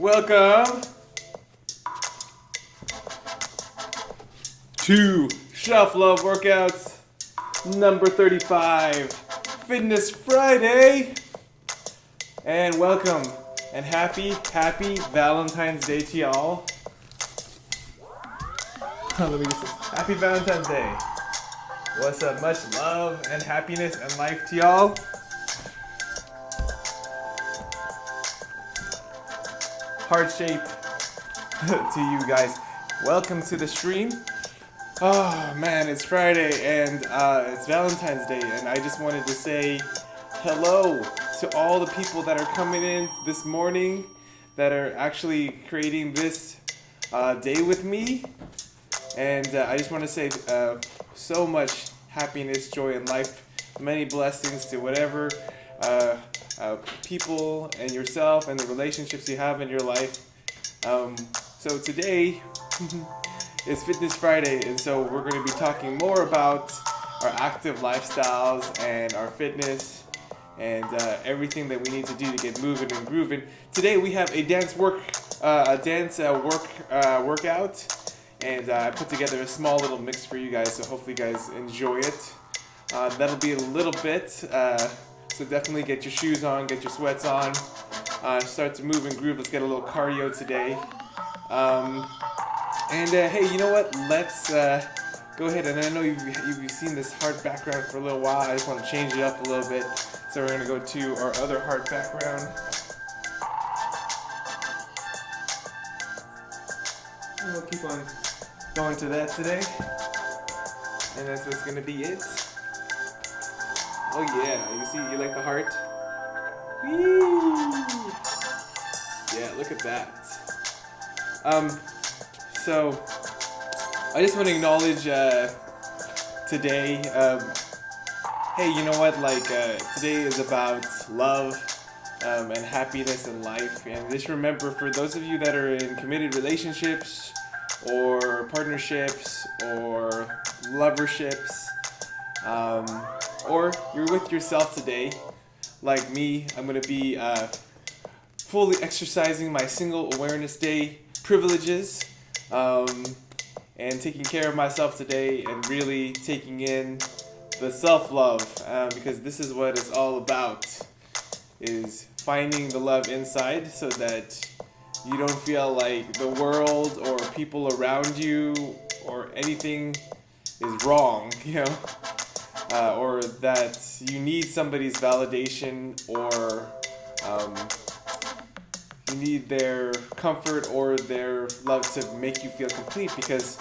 Welcome to Shelf Love Workouts number 35, Fitness Friday. And welcome and happy Valentine's Day to y'all. Happy Valentine's Day. What's up? Much love and happiness and life to y'all. Heart shape to you guys. Welcome to the stream. Oh man, it's Friday and it's Valentine's Day, and I just wanted to say hello to all the people that are coming in this morning, that are actually creating this day with me. And I just want to say so much happiness, joy in life, many blessings to whatever people and yourself and the relationships you have in your life. So today is Fitness Friday, and so we're going to be talking more about our active lifestyles and our fitness and everything that we need to do to get moving and grooving. Today we have a workout, and I put together a small little mix for you guys, so hopefully you guys enjoy it. That'll be a little bit, so definitely get your shoes on, get your sweats on, start to move and groove. Let's get a little cardio today. Hey, you know what? Let's go ahead, and I know you've seen this hard background for a little while. I just want to change it up a little bit. So we're going to go to our other hard background. And we'll keep on going to that today. And that's what's going to be it. Oh yeah, you see, you like the heart? Whee! Yeah, look at that. So I just want to acknowledge today. Hey, you know what? Today is about love and happiness in life. And just remember, for those of you that are in committed relationships or partnerships or loverships, or you're with yourself today, like me, I'm going to be fully exercising my single awareness day privileges, and taking care of myself today and really taking in the self-love, because this is what it's all about, is finding the love inside so that you don't feel like the world or people around you or anything is wrong, or that you need somebody's validation, or you need their comfort or their love to make you feel complete, because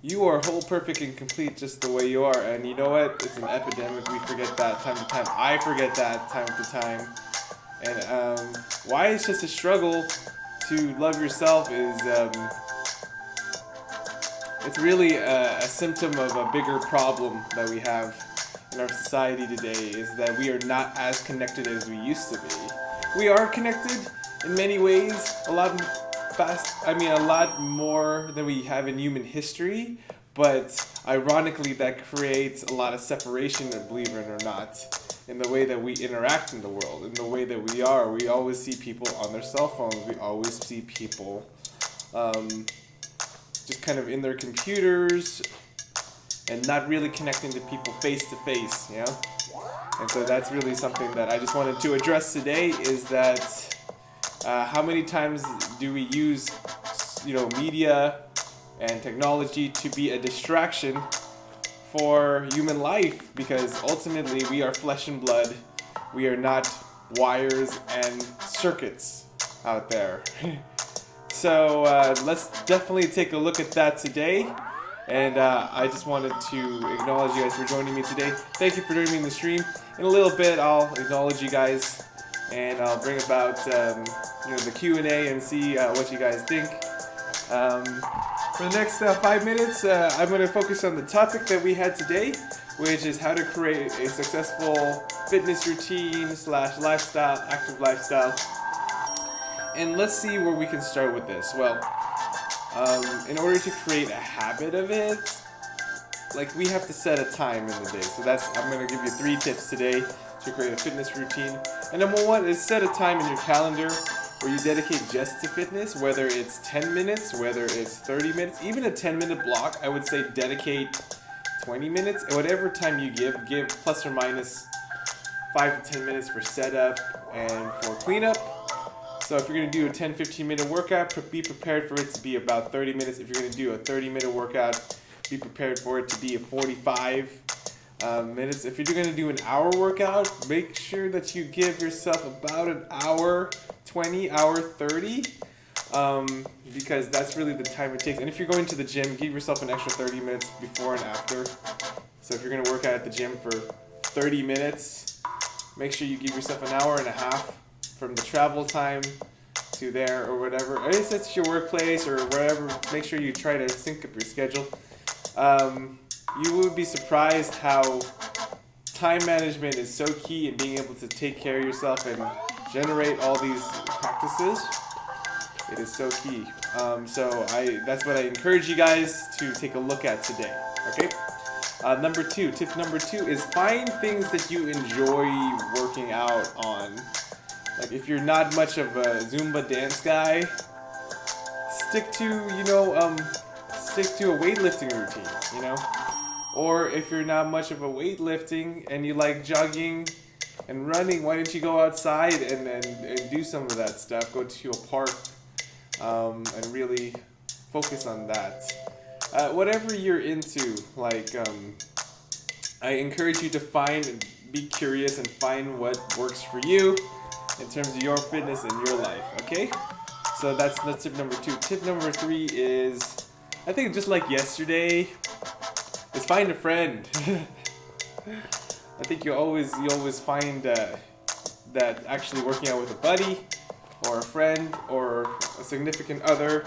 you are whole, perfect, and complete just the way you are. And you know what? It's an epidemic. We forget that time to time. I forget that time to time. And why it's just a struggle to love yourself is it's really a symptom of a bigger problem that we have in our society today, is that we are not as connected as we used to be. We are connected in many ways, a lot more than we have in human history, but ironically that creates a lot of separation, believe it or not, in the way that we interact in the world, in the way that we are. We always see people on their cell phones. We always see people just kind of in their computers and not really connecting to people face to face, And so that's really something that I just wanted to address today, is that how many times do we use, media and technology to be a distraction for human life? Because ultimately we are flesh and blood. We are not wires and circuits out there. So let's definitely take a look at that today. And I just wanted to acknowledge you guys for joining me today. Thank you for joining me in the stream. In a little bit, I'll acknowledge you guys, and I'll bring about the Q&A and see what you guys think. For the next 5 minutes, I'm going to focus on the topic that we had today, which is how to create a successful fitness routine / lifestyle, active lifestyle. And let's see where we can start with this. Well, in order to create a habit of it, we have to set a time in the day. So I'm going to give you 3 tips today to create a fitness routine. And number 1 is set a time in your calendar where you dedicate just to fitness, whether it's 10 minutes, whether it's 30 minutes, even a 10-minute block. I would say dedicate 20 minutes, and whatever time you give plus or minus 5 to 10 minutes for setup and for cleanup. So if you're going to do a 10-15 minute workout, be prepared for it to be about 30 minutes. If you're going to do a 30-minute workout, be prepared for it to be a 45 minutes. If you're going to do an hour workout, make sure that you give yourself about an hour 20, hour 30, because that's really the time it takes. And if you're going to the gym, give yourself an extra 30 minutes before and after. So if you're going to work out at the gym for 30 minutes, make sure you give yourself an hour and a half from the travel time to there or whatever. Or if it's your workplace or wherever, make sure you try to sync up your schedule. You would be surprised how time management is so key in being able to take care of yourself and generate all these practices. It is so key. That's what I encourage you guys to take a look at today. Okay. Tip number two is find things that you enjoy working out on. Like if you're not much of a Zumba dance guy, stick to a weightlifting routine, Or if you're not much of a weightlifting and you like jogging and running, why don't you go outside and do some of that stuff? Go to a park and really focus on that. Whatever you're into, I encourage you to be curious and find what works for you in terms of your fitness and your life, okay? So that's tip number two. Tip number three is, I think just like yesterday, is find a friend. I think you always find that actually working out with a buddy or a friend or a significant other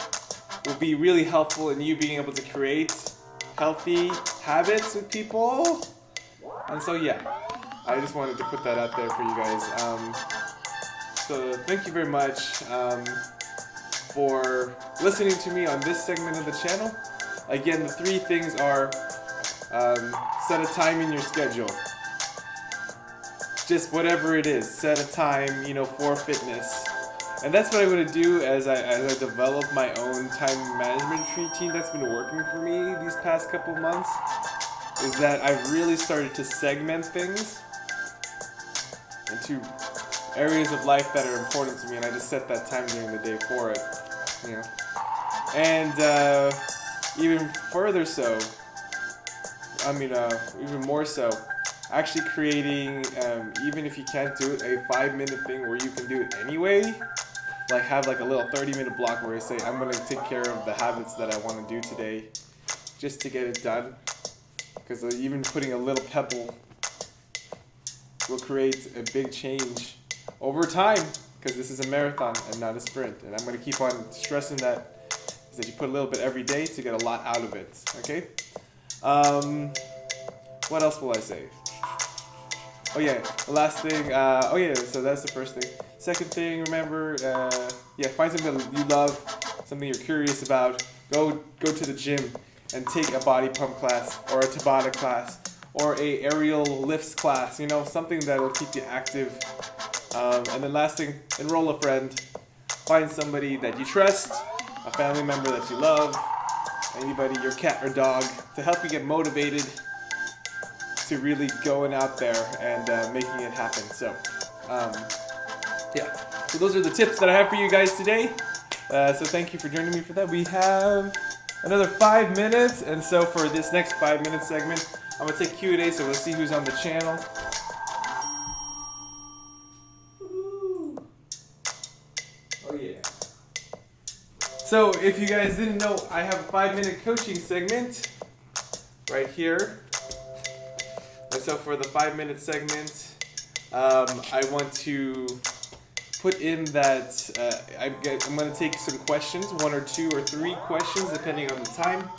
will be really helpful in you being able to create healthy habits with people. And so I just wanted to put that out there for you guys. So thank you very much for listening to me on this segment of the channel. Again, the three things are set a time in your schedule. Just whatever it is, set a time, for fitness. And that's what I'm going to do as I develop my own time management routine that's been working for me these past couple months, is that I've really started to segment things into areas of life that are important to me, and I just set that time during the day for it. And even further so, even more so, actually creating, even if you can't do it, a 5-minute thing where you can do it anyway. Have a little 30-minute block where I say, I'm going to take care of the habits that I want to do today just to get it done. Because even putting a little pebble will create a big change over time, because this is a marathon and not a sprint. And I'm going to keep on stressing that, is that you put a little bit every day to get a lot out of it. Okay? What else will I say? Oh yeah, the last thing, so that's the first thing. Second thing, remember, find something that you love, something you're curious about. Go to the gym and take a body pump class, or a Tabata class, or a aerial lifts class, something that will keep you active. And then last thing, enroll a friend. Find somebody that you trust, a family member that you love, anybody, your cat or dog, to help you get motivated to really going out there and making it happen. So, so those are the tips that I have for you guys today. So thank you for joining me for that. We have another 5 minutes, and so for this next 5-minute segment, I'm gonna take Q&A, so we'll see who's on the channel. Oh yeah. So if you guys didn't know, I have a 5-minute coaching segment right here. And so for the 5-minute segment, I want to put in that I'm going to take some questions, 1 or 2 or 3 questions, depending on the time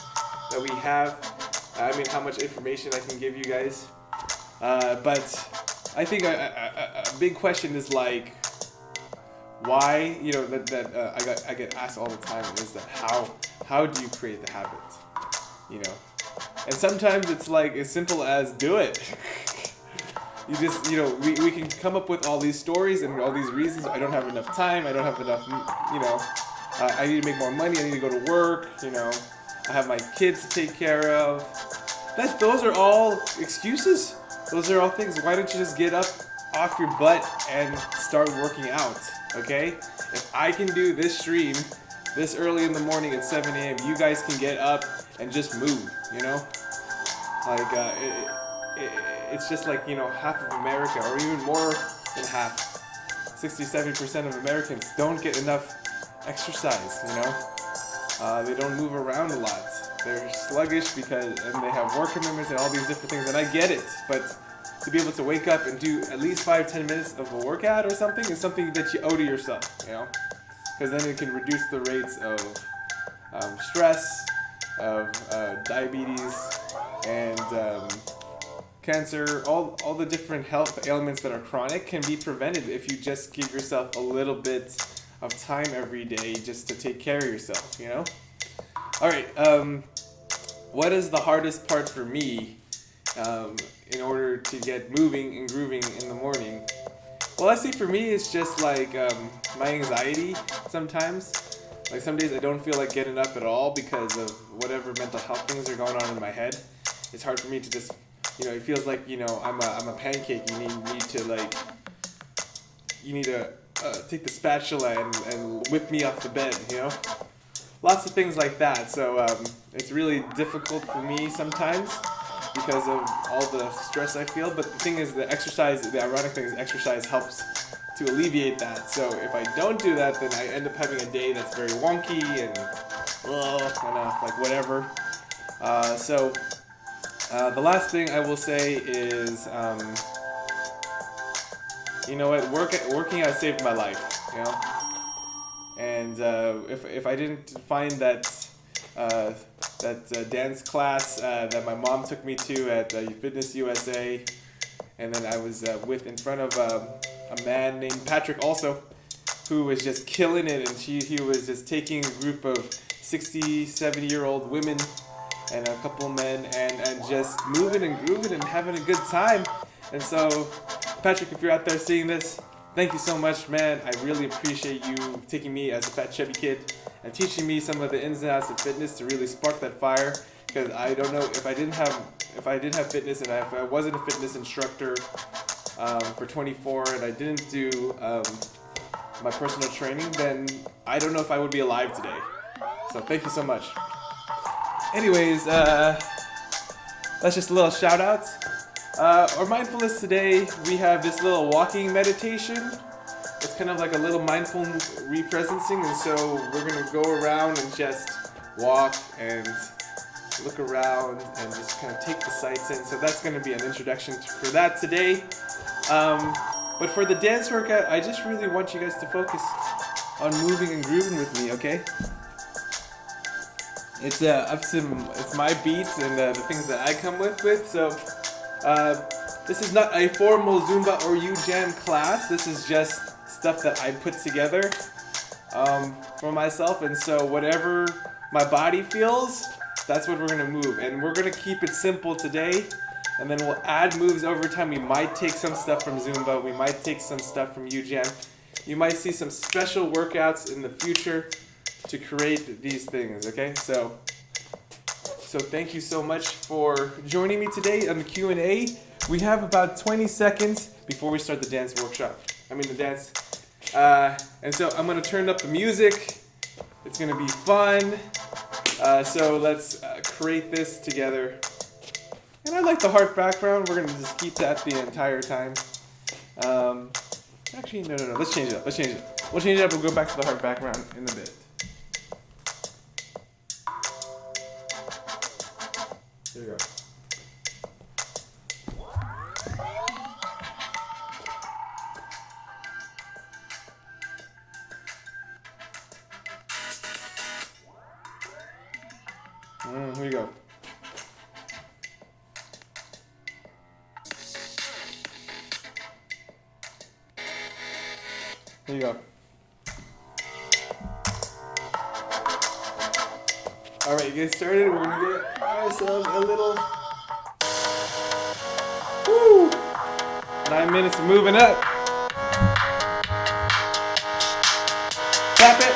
that we have. How much information I can give you guys. But I think a big question is why, I get asked all the time, is that how do you create the habit? And sometimes it's as simple as do it. you just, we can come up with all these stories and all these reasons. I don't have enough time. I don't have enough, I need to make more money. I need to go to work. I have my kids to take care of. Those are all excuses. Those are all things. Why don't you just get up off your butt and start working out, okay? If I can do this stream this early in the morning at 7 a.m., you guys can get up and just move, Like, it's just like, half of America, or even more than half, 60-70% of Americans don't get enough exercise, They don't move around a lot. They're sluggish and they have work commitments and all these different things, and I get it, but to be able to wake up and do at least 5-10 minutes of a workout or something is something that you owe to yourself, because then it can reduce the rates of stress, of diabetes, and cancer. All the different health ailments that are chronic can be prevented if you just give yourself a little bit of time every day just to take care of yourself, All right, what is the hardest part for me in order to get moving and grooving in the morning? Well, I say for me, it's just like my anxiety sometimes. Like some days I don't feel like getting up at all because of whatever mental health things are going on in my head. It's hard for me to just, it feels like, I'm a pancake. You need to take the spatula and whip me off the bed, Lots of things like that. So it's really difficult for me sometimes because of all the stress I feel. But the thing is, the ironic thing is exercise helps to alleviate that. So if I don't do that, then I end up having a day that's very wonky and like whatever. So the last thing I will say is, working out saved my life, And if I didn't find that dance class that my mom took me to at Fitness USA, and then I was in front of a man named Patrick also, who was just killing it, and he was just taking a group of 60, 70-year-old women and a couple men and just moving and grooving and having a good time. And so, Patrick, if you're out there seeing this, thank you so much, man. I really appreciate you taking me as a fat chubby kid and teaching me some of the ins and outs of fitness to really spark that fire. Because I don't know if I didn't have fitness, and if I wasn't a fitness instructor for 24 and I didn't do my personal training, then I don't know if I would be alive today. So thank you so much. Anyways, that's just a little shout out. Our mindfulness today, we have this little walking meditation. It's kind of like a little mindful represencing, and so we're going to go around and just walk and look around and just kind of take the sights in. So that's going to be an introduction for that today. But for the dance workout, I just really want you guys to focus on moving and grooving with me, okay? It's my beats and the things that I come with. So this is not a formal Zumba or U-Jam class. This is just stuff that I put together for myself. And so whatever my body feels, that's what we're going to move. And we're going to keep it simple today. And then we'll add moves over time. We might take some stuff from Zumba. We might take some stuff from U-Jam. You might see some special workouts in the future to create these things, okay? So thank you so much for joining me today on the Q&A. We have about 20 seconds before we start the dance workshop. The dance. And so I'm going to turn up the music. It's going to be fun. So let's create this together. And I like the heart background. We're going to just keep that the entire time. Actually, no. Let's change it up. We'll change it up. We'll go back to the heart background in a bit. Here we go. Here we go. Here you go. Alright, get started. We're going to get ourselves a little... Woo! 9 minutes of moving up. Tap it.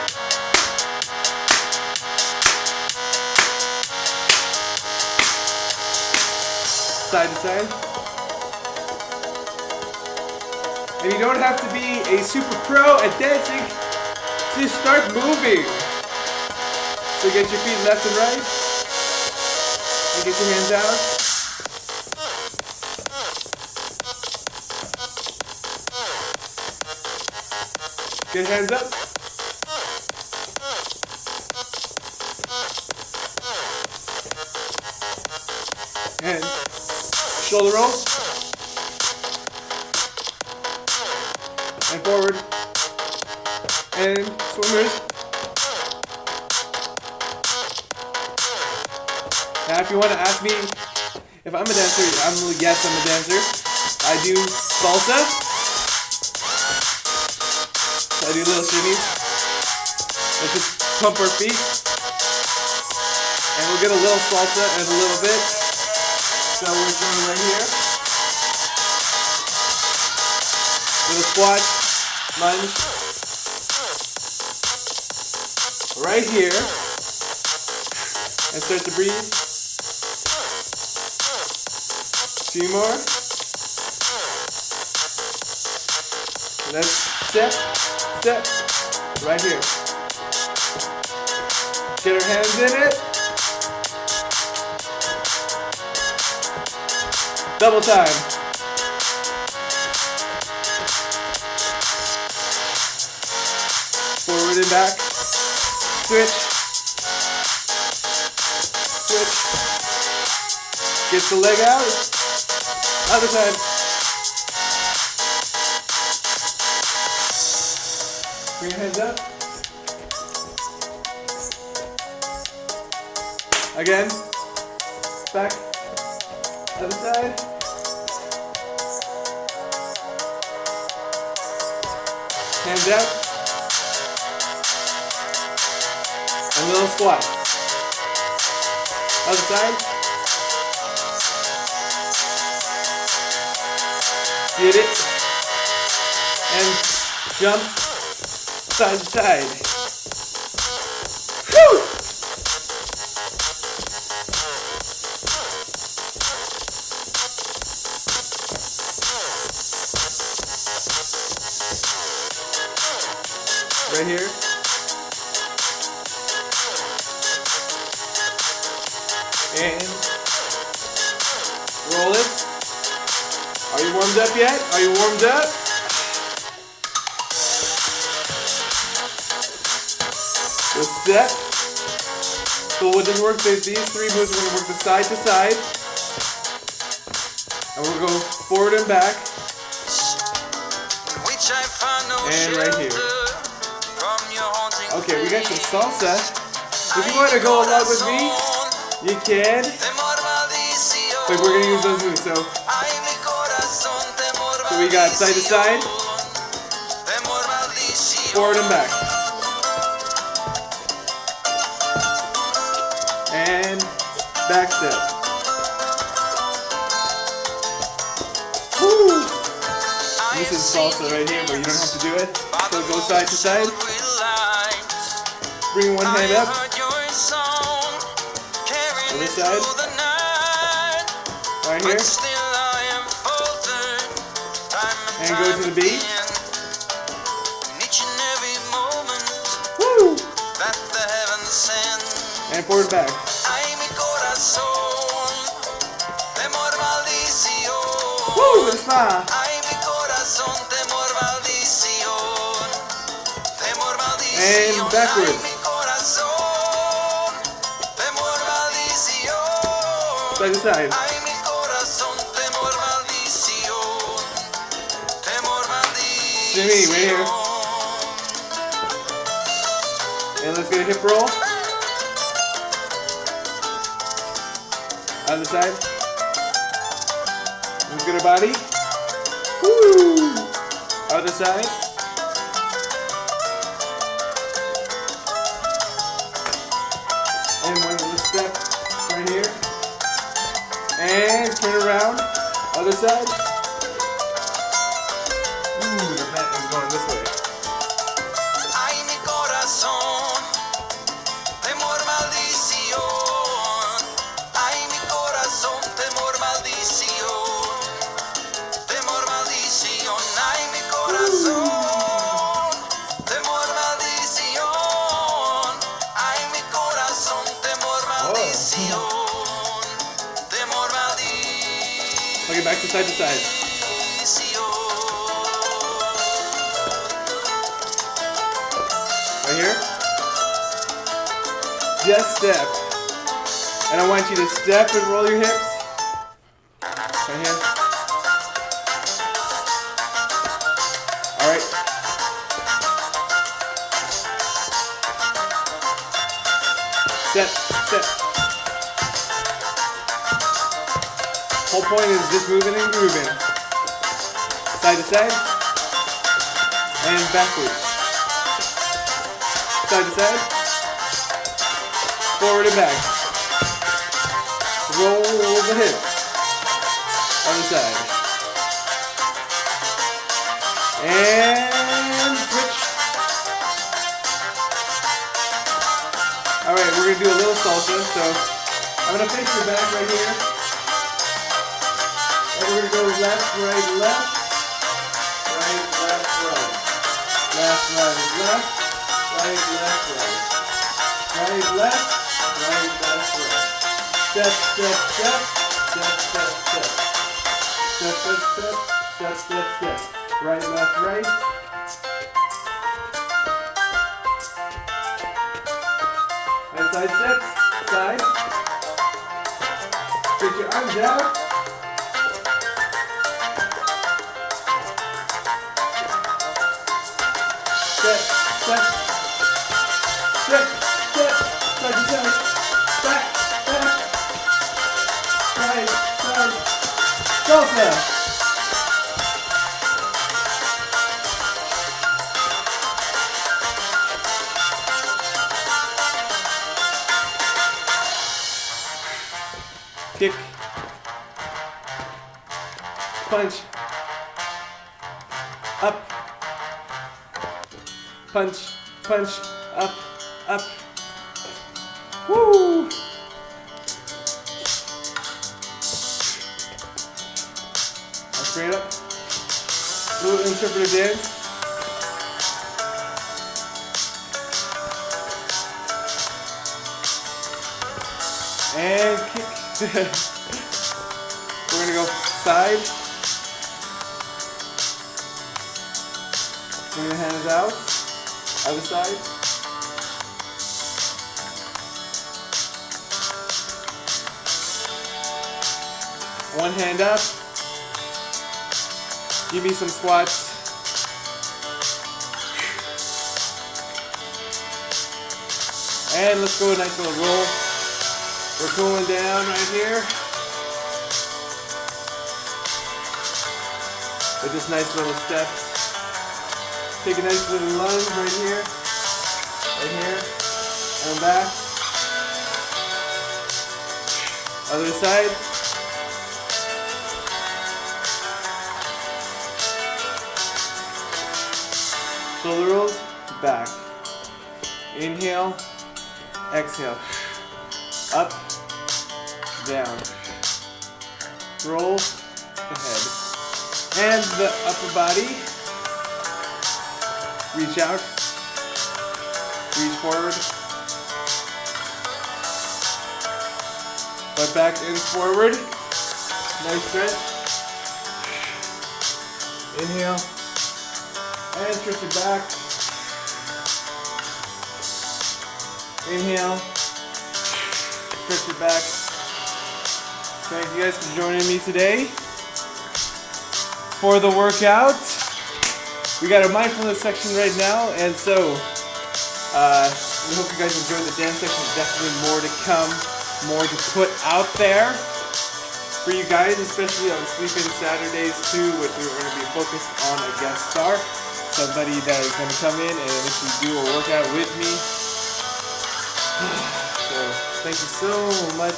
Side to side. And you don't have to be a super pro at dancing. Just start moving. So get your feet left and right. And get your hands out. Get your hands up. And shoulder rolls. And forward. And swimmers. Now if you want to ask me if I'm a dancer, yes, I'm a dancer. I do salsa. I do little shimmies. Let's just pump our feet. And we'll get a little salsa in a little bit. So we're going right here. Little squat, lunge. Right here. And start to breathe. 2 more. Let's step, right here. Get our hands in it. Double time. Forward and back. Switch. Switch. Get the leg out. Other side. Bring your hands up. Again. Back. Other side. Hands out. And a little squat. Other side. Get it. And jump side to side. Woo! Right here. And roll it. Are you warmed up yet? Are you warmed up? Good step. So what doesn't work, these 3 moves, we're going to work the side to side. And we'll go forward and back. And right here. Okay, we got some salsa. If you want to go along with me, you can. But we're going to use those moves. So we got side to side, forward and back. And back step. Woo! This is salsa right here, but you don't have to do it. So go side to side. Bring one hand up. Other side. Right here. And go to the beat. Woo! And forward back. Woo! And smile. And backwards. Side to side. Shimmy, right here. And let's get a hip roll. Other side. Let's get our body. Woo! Other side. And one little step right here. And turn around. Other side. side to side. Right here. Just step. And I want you to step and roll your hips. Right here. Alright. Step, step. Whole point is just moving and grooving. Side to side. And backwards. Side to side. Forward and back. Roll the hips. Other side. And switch. Alright, we're going to do a little salsa. So I'm going to face your back right here. And we're going to go left, right, left. Right, left, right. Left, right, left. Right, left, right. Right, left. Right, left, right. Step, step, step. Step, step, step. Step, step, step. Step, step, step. Right, left, right. And side steps. Side. Get your arms out. Step, step. Step, step. Side to side. Back, back. Side, side. Salsa. Kick. Punch. Up. Punch, punch, up, up. Woo! Straight up. Little interpretive dance. And kick. We're gonna go side. Bring your hands out. Other side. One hand up. Give me some squats. And let's go a nice little roll. We're cooling down right here. With just nice little steps. Take a nice little lunge right here. Right here. And back. Other side. Shoulder rolls, back. Inhale, exhale. Up, down. Roll, ahead. And the upper body. Reach out. Reach forward. Butt back and forward. Nice stretch. Inhale. And stretch it back. Inhale. Stretch it back. Thank you guys for joining me today for the workout. We got a mindfulness section right now, and so we hope you guys enjoyed the dance section. Definitely more to come, more to put out there for you guys, especially on Sleep-In Saturdays too, which we're going to be focused on a guest star. Somebody that is going to come in and actually do a workout with me. So thank you so much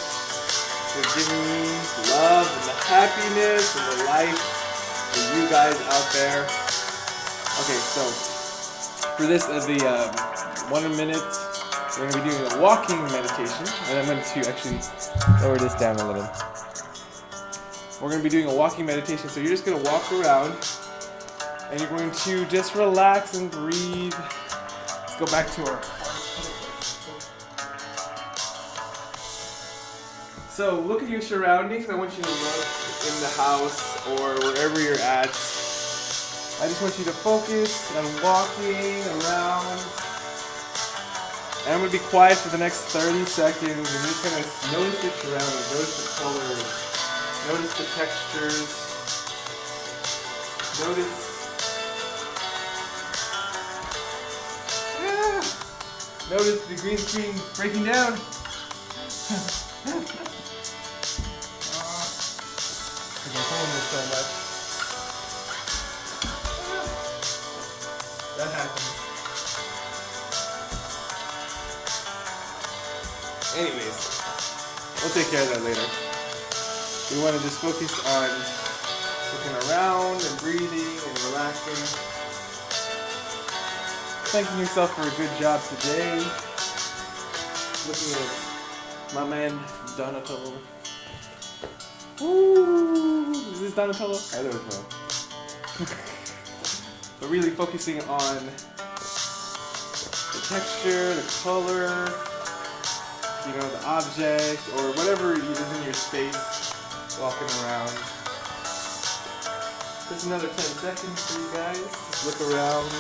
for giving me love and the happiness and the life for you guys out there. Okay, so for this, the 1 minute, we're going to be doing a walking meditation, and I'm going to actually lower this down a little. We're going to be doing a walking meditation, so you're just going to walk around. And you're going to just relax and breathe. Let's go back to our So look at your surroundings. I want you to look in the house or wherever you're at. I just want you to focus on walking around. And I'm going to be quiet for the next 30 seconds. And you're just going to notice your surroundings, notice the colors, notice the textures, notice. Notice the green screen breaking down. Because I'm pulling this so much. That happens. Anyways, we'll take care of that later. We want to just focus on looking around and breathing and relaxing. Thanking yourself for a good job today. Looking at my man Donatello. Woo! Is this Donatello? I don't know. But really focusing on the texture, the color, you know, the object, or whatever is in your space, walking around. Just another 10 seconds for you guys. Just look around.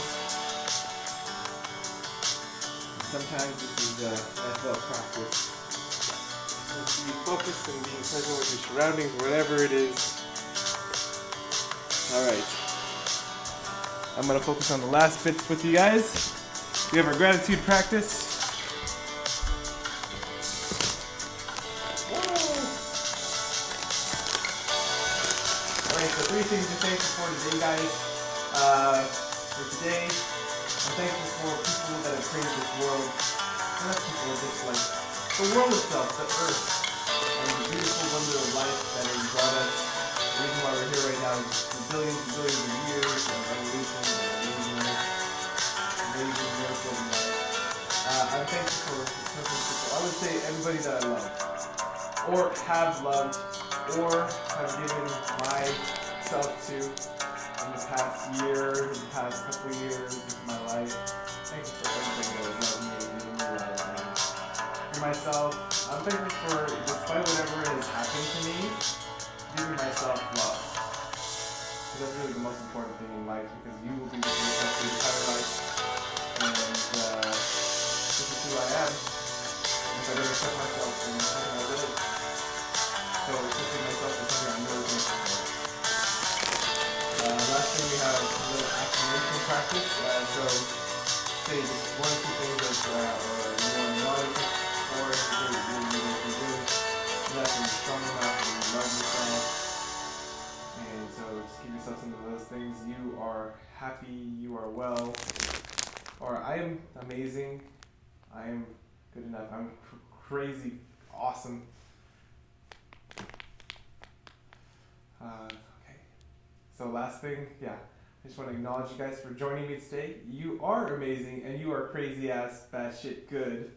Sometimes this is a NFL practice. So be focused and being present with your surroundings, whatever it is. Alright. I'm going to focus on the last bits with you guys. We have our gratitude practice. Alright, so 3 things to thank you for today, guys. For today, I'm thankful for people that have created this world. Not people, just like the world itself, the earth, and the beautiful wonder of life that has brought us. The reason why we're here right now is for billions and billions of years of evolution and amazingness, amazing miracles in life. I'm thankful for perfect people. I would say everybody that I love, or have loved, or have given myself to in the past year, in the past couple of years of my life. Thank you for everything that has loved me and given me life. And for myself, I'm thankful for, despite whatever has happened to me, giving myself love. Because that's really the most important thing in life, because you will be with yourself your entire life. And this is who I am. If I don't accept myself, then there's something I live. So accepting myself is something I'm really thankful for. Last thing we have a little affirmation practice. So say just 1 or 2 things that or you want to know or if you're doing that and you're strong enough and you love yourself. And so just give yourself some of those things. You are happy, you are well, or I am amazing, I am good enough, I'm crazy, awesome. So last thing, I just want to acknowledge you guys for joining me today. You are amazing, and you are crazy ass, batshit good,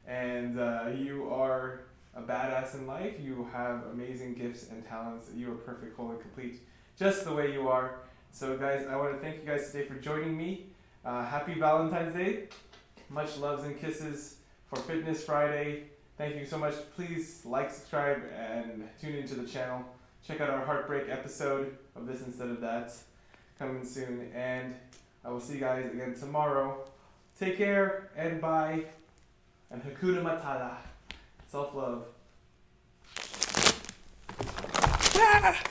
and you are a badass in life. You have amazing gifts and talents. You are perfect, whole, and complete, just the way you are. So guys, I want to thank you guys today for joining me. Happy Valentine's Day. Much loves and kisses for Fitness Friday. Thank you so much. Please like, subscribe, and tune into the channel. Check out our heartbreak episode of This Instead of That coming soon. And I will see you guys again tomorrow. Take care and bye. And Hakuna Matata. Self-love. Ah!